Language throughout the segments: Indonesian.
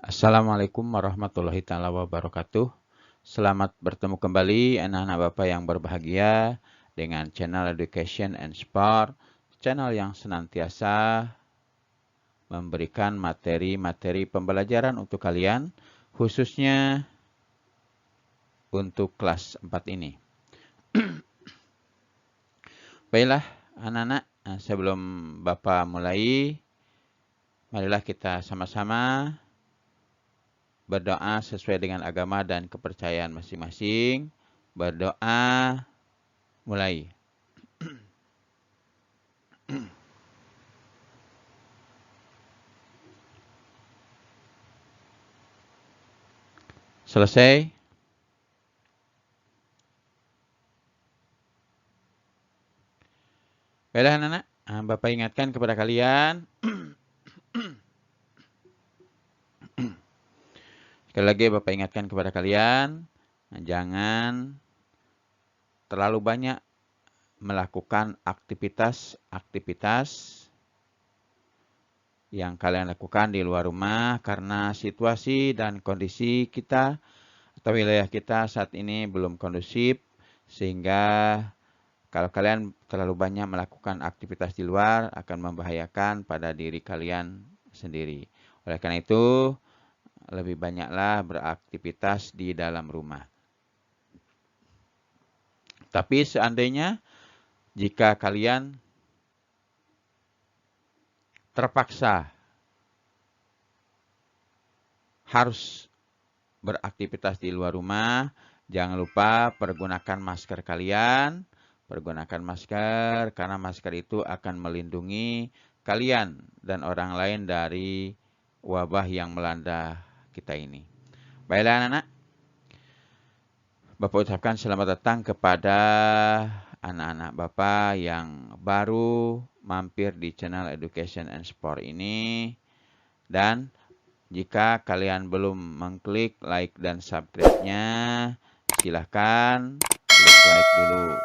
Assalamualaikum warahmatullahi taala wabarakatuh. Selamat bertemu kembali anak-anak Bapak yang berbahagia dengan channel Education and Sport, channel yang senantiasa memberikan materi-materi pembelajaran untuk kalian, khususnya untuk kelas 4 ini. Baiklah anak-anak, sebelum Bapak mulai, marilah kita sama-sama berdoa sesuai dengan agama dan kepercayaan masing-masing. Berdoa mulai. Selesai? Baiklah anak-anak, Bapak ingatkan kepada kalian. Sekali lagi Bapak ingatkan kepada kalian, jangan terlalu banyak melakukan aktivitas-aktivitas yang kalian lakukan di luar rumah karena situasi dan kondisi kita atau wilayah kita saat ini belum kondusif, sehingga kalau kalian terlalu banyak melakukan aktivitas di luar akan membahayakan pada diri kalian sendiri. Oleh karena itu, lebih banyaklah beraktivitas di dalam rumah. Tapi seandainya jika kalian terpaksa harus beraktivitas di luar rumah, jangan lupa pergunakan masker kalian. Pergunakan masker karena masker itu akan melindungi kalian dan orang lain dari wabah yang melanda kita ini. Baiklah anak-anak, Bapak ucapkan selamat datang kepada anak-anak Bapak yang baru mampir di channel Education and Sport ini. Dan jika kalian belum mengklik like dan subscribe-nya, silahkan klik like dulu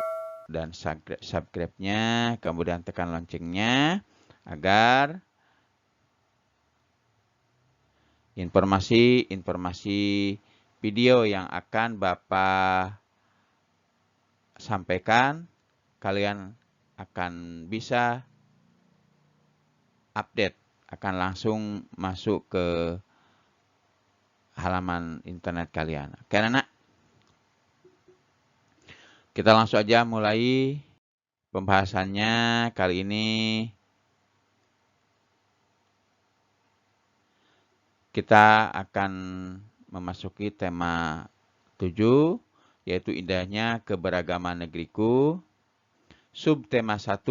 dan subscribe-nya, kemudian tekan loncengnya agar informasi-informasi video yang akan Bapak sampaikan, kalian akan bisa update, akan langsung masuk ke halaman internet kalian. Oke anak, kita langsung aja mulai pembahasannya kali ini. Kita akan memasuki tema 7, yaitu indahnya keberagaman negeriku. Subtema 1,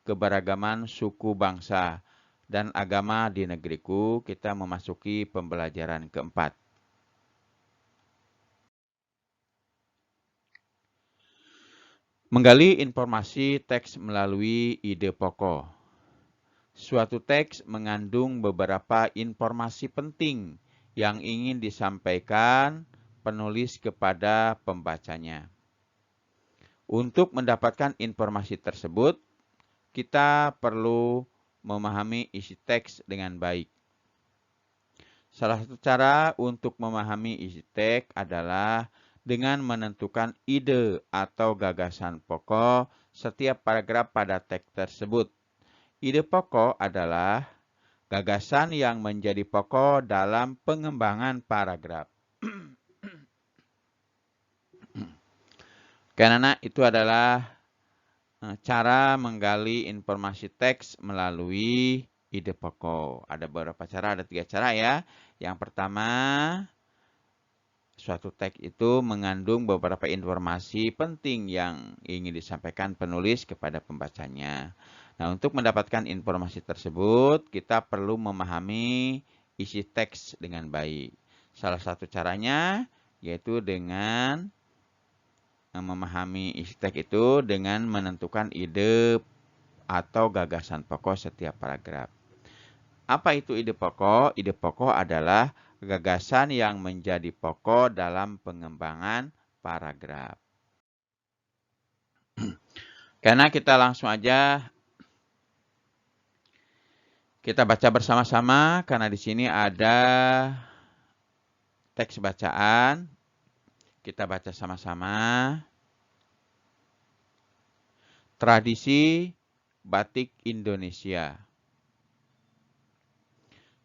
keberagaman suku bangsa dan agama di negeriku. Kita memasuki pembelajaran keempat. Menggali informasi teks melalui ide pokok. Suatu teks mengandung beberapa informasi penting yang ingin disampaikan penulis kepada pembacanya. Untuk mendapatkan informasi tersebut, kita perlu memahami isi teks dengan baik. Salah satu cara untuk memahami isi teks adalah dengan menentukan ide atau gagasan pokok setiap paragraf pada teks tersebut. Ide pokok adalah gagasan yang menjadi pokok dalam pengembangan paragraf. Karena itu adalah cara menggali informasi teks melalui ide pokok. Ada beberapa cara, ada 3 cara ya. Yang pertama, suatu teks itu mengandung beberapa informasi penting yang ingin disampaikan penulis kepada pembacanya. Nah, untuk mendapatkan informasi tersebut, kita perlu memahami isi teks dengan baik. Salah satu caranya yaitu dengan memahami isi teks itu dengan menentukan ide atau gagasan pokok setiap paragraf. Apa itu ide pokok? Ide pokok adalah gagasan yang menjadi pokok dalam pengembangan paragraf. Karena kita langsung aja Kita baca bersama-sama karena di sini ada teks bacaan. Kita baca sama-sama. Tradisi batik Indonesia.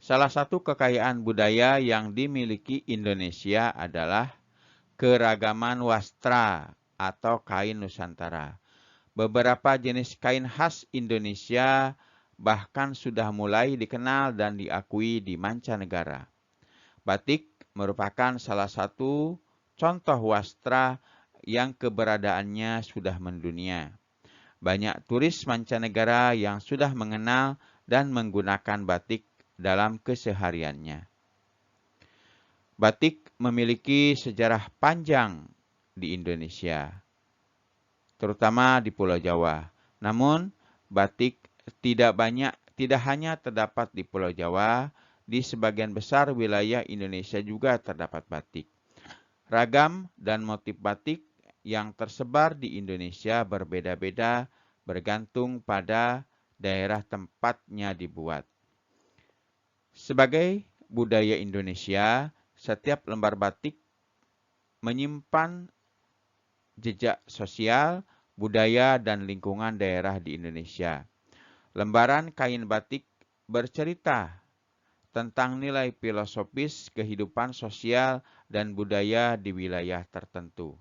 Salah satu kekayaan budaya yang dimiliki Indonesia adalah keragaman wastra atau kain Nusantara. Beberapa jenis kain khas Indonesia bahkan sudah mulai dikenal dan diakui di mancanegara. Batik merupakan salah satu contoh wastra yang keberadaannya sudah mendunia. Banyak turis mancanegara yang sudah mengenal dan menggunakan batik dalam kesehariannya. Batik memiliki sejarah panjang di Indonesia, terutama di Pulau Jawa. Namun, batik tidak hanya terdapat di Pulau Jawa, di sebagian besar wilayah Indonesia juga terdapat batik. Ragam dan motif batik yang tersebar di Indonesia berbeda-beda bergantung pada daerah tempatnya dibuat. Sebagai budaya Indonesia, setiap lembar batik menyimpan jejak sosial, budaya, dan lingkungan daerah di Indonesia. Lembaran kain batik bercerita tentang nilai filosofis kehidupan sosial dan budaya di wilayah tertentu.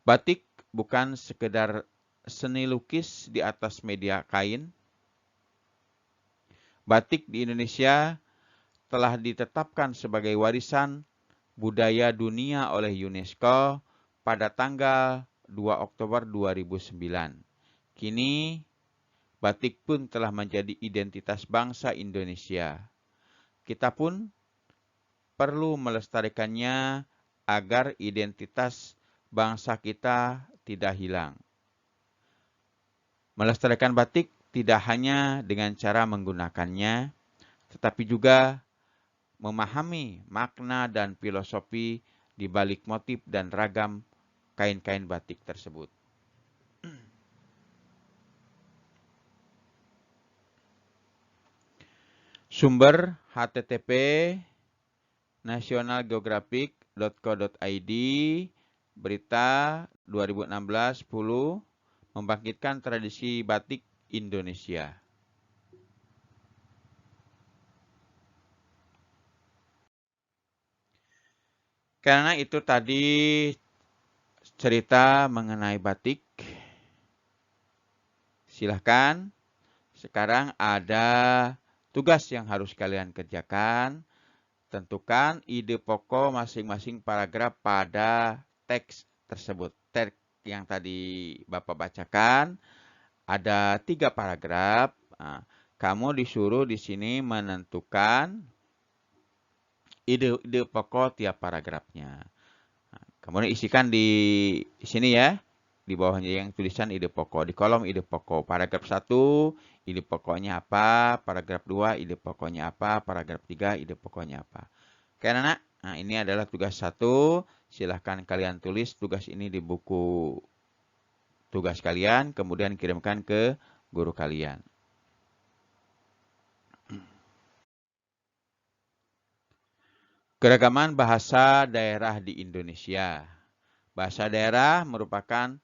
Batik bukan sekedar seni lukis di atas media kain. Batik di Indonesia telah ditetapkan sebagai warisan budaya dunia oleh UNESCO pada tanggal 2 Oktober 2009. Kini, batik pun telah menjadi identitas bangsa Indonesia. Kita pun perlu melestarikannya agar identitas bangsa kita tidak hilang. Melestarikan batik tidak hanya dengan cara menggunakannya, tetapi juga memahami makna dan filosofi di balik motif dan ragam kain-kain batik tersebut. Sumber http nationalgeographic.co.id berita 2016-10 membangkitkan tradisi batik Indonesia. Karena itu tadi cerita mengenai batik. Silahkan, sekarang ada tugas yang harus kalian kerjakan. Tentukan ide pokok masing-masing paragraf pada teks tersebut. Teks yang tadi Bapak bacakan ada 3 paragraf. Nah, kamu disuruh di sini menentukan ide pokok tiap paragrafnya. Nah, kemudian isikan di sini ya. Di bawahnya yang tulisan ide pokok. Di kolom ide pokok. Paragraf 1, ide pokoknya apa. Paragraf 2, ide pokoknya apa. Paragraf 3, ide pokoknya apa. Oke anak-anak, nah ini adalah tugas 1. Silahkan kalian tulis tugas ini di buku tugas kalian. Kemudian kirimkan ke guru kalian. Keragaman bahasa daerah di Indonesia. Bahasa daerah merupakan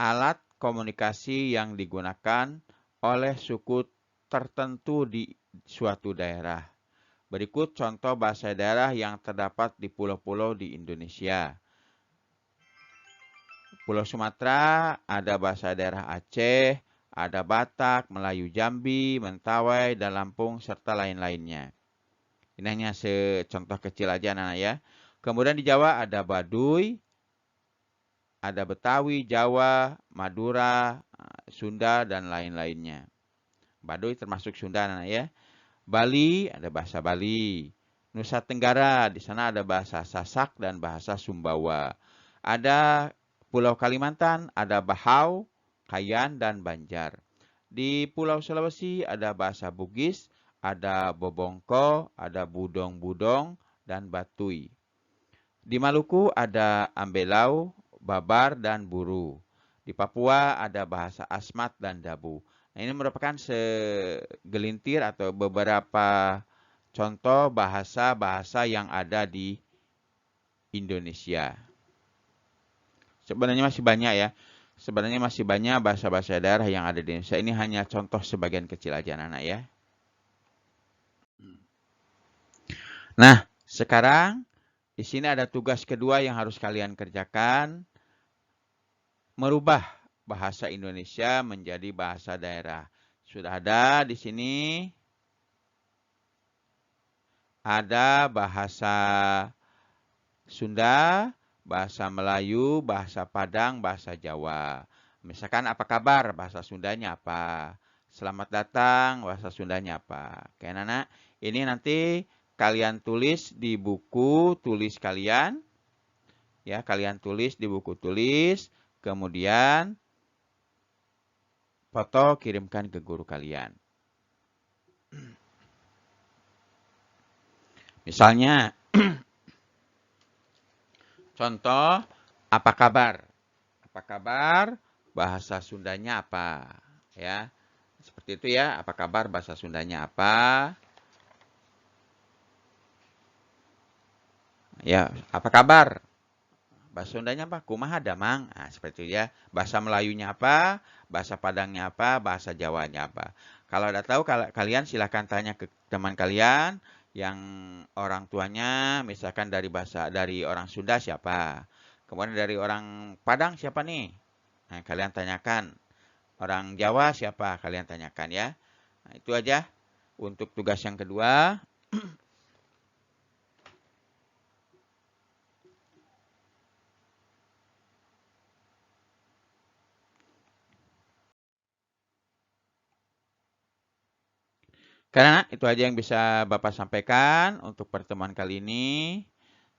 alat komunikasi yang digunakan oleh suku tertentu di suatu daerah. Berikut contoh bahasa daerah yang terdapat di pulau-pulau di Indonesia. Pulau Sumatera ada bahasa daerah Aceh, ada Batak, Melayu Jambi, Mentawai, dan Lampung, serta lain-lainnya. Ini hanya secontoh kecil aja anak-anak ya. Kemudian di Jawa ada Baduy, ada Betawi, Jawa, Madura, Sunda, dan lain-lainnya. Baduy termasuk Sunda anak-anak ya. Bali ada bahasa Bali. Nusa Tenggara di sana ada bahasa Sasak dan bahasa Sumbawa. Ada Pulau Kalimantan ada Bahau, Kayan, dan Banjar. Di Pulau Sulawesi ada bahasa Bugis, ada Bobongko, ada Budong-Budong, dan Batui. Di Maluku ada Ambelau, Babar, dan Buru. Di Papua ada bahasa Asmat dan Dabu. Nah, Ini merupakan segelintir atau beberapa contoh bahasa-bahasa yang ada di Indonesia. Sebenarnya masih banyak ya. Sebenarnya masih banyak bahasa-bahasa daerah yang ada di Indonesia. Ini hanya contoh sebagian kecil aja anak-anak ya. Nah, sekarang di sini ada tugas kedua yang harus kalian kerjakan. Merubah bahasa Indonesia menjadi bahasa daerah. Sudah ada di sini. Ada bahasa Sunda, bahasa Melayu, bahasa Padang, bahasa Jawa. Misalkan apa kabar, bahasa Sundanya apa. Selamat datang, bahasa Sundanya apa. Oke anak-anak, ini nanti kalian tulis di buku tulis kalian. Ya, kalian tulis di buku tulis, kemudian foto kirimkan ke guru kalian. Misalnya, contoh, apa kabar? Apa kabar? Bahasa Sundanya apa? Ya, seperti itu ya. Apa kabar? Bahasa Sundanya apa? Ya, apa kabar? Bahasa Sundanya apa? Kumaha damang. Nah, seperti itu ya. Bahasa Melayunya apa? Bahasa Padangnya apa? Bahasa Jawanya apa? Kalau ada tahu, kalian silahkan tanya ke teman kalian yang orang tuanya misalkan dari orang Sunda siapa? Kemudian dari orang Padang siapa nih? Nah, kalian tanyakan. Orang Jawa siapa? Kalian tanyakan ya. Nah, itu aja untuk tugas yang kedua. Karena itu aja yang bisa Bapak sampaikan untuk pertemuan kali ini.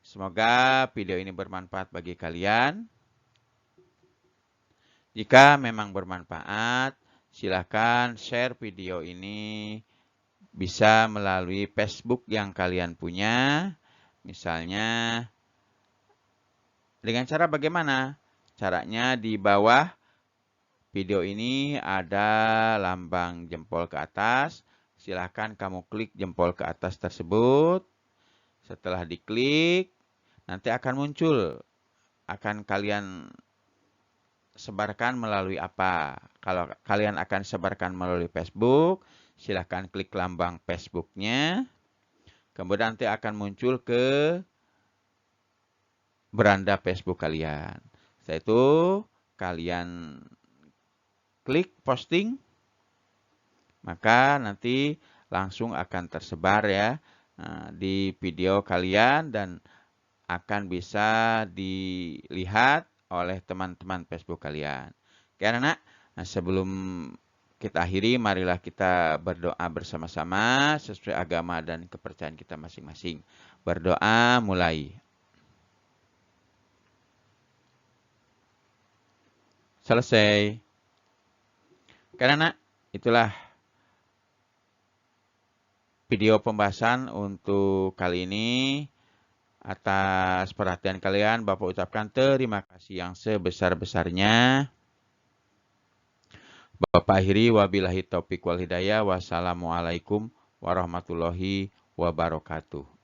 Semoga video ini bermanfaat bagi kalian. Jika memang bermanfaat, silakan share video ini bisa melalui Facebook yang kalian punya. Misalnya, dengan cara bagaimana? Caranya di bawah video ini ada lambang jempol ke atas. Silahkan kamu klik jempol ke atas tersebut. Setelah diklik, nanti akan muncul. Akan kalian sebarkan melalui apa? Kalau kalian akan sebarkan melalui Facebook, silahkan klik lambang Facebook-nya. Kemudian nanti akan muncul ke beranda Facebook kalian. Setelah itu, kalian klik posting, maka nanti langsung akan tersebar ya di video kalian dan akan bisa dilihat oleh teman-teman Facebook kalian. Oke anak-anak, sebelum kita akhiri, marilah kita berdoa bersama-sama sesuai agama dan kepercayaan kita masing-masing. Berdoa mulai. Selesai. Karena itulah video pembahasan untuk kali ini. Atas perhatian kalian, Bapak ucapkan terima kasih yang sebesar-besarnya. Bapak akhiri, wabillahi taufiq wal hidayah. Wassalamualaikum warahmatullahi wabarakatuh.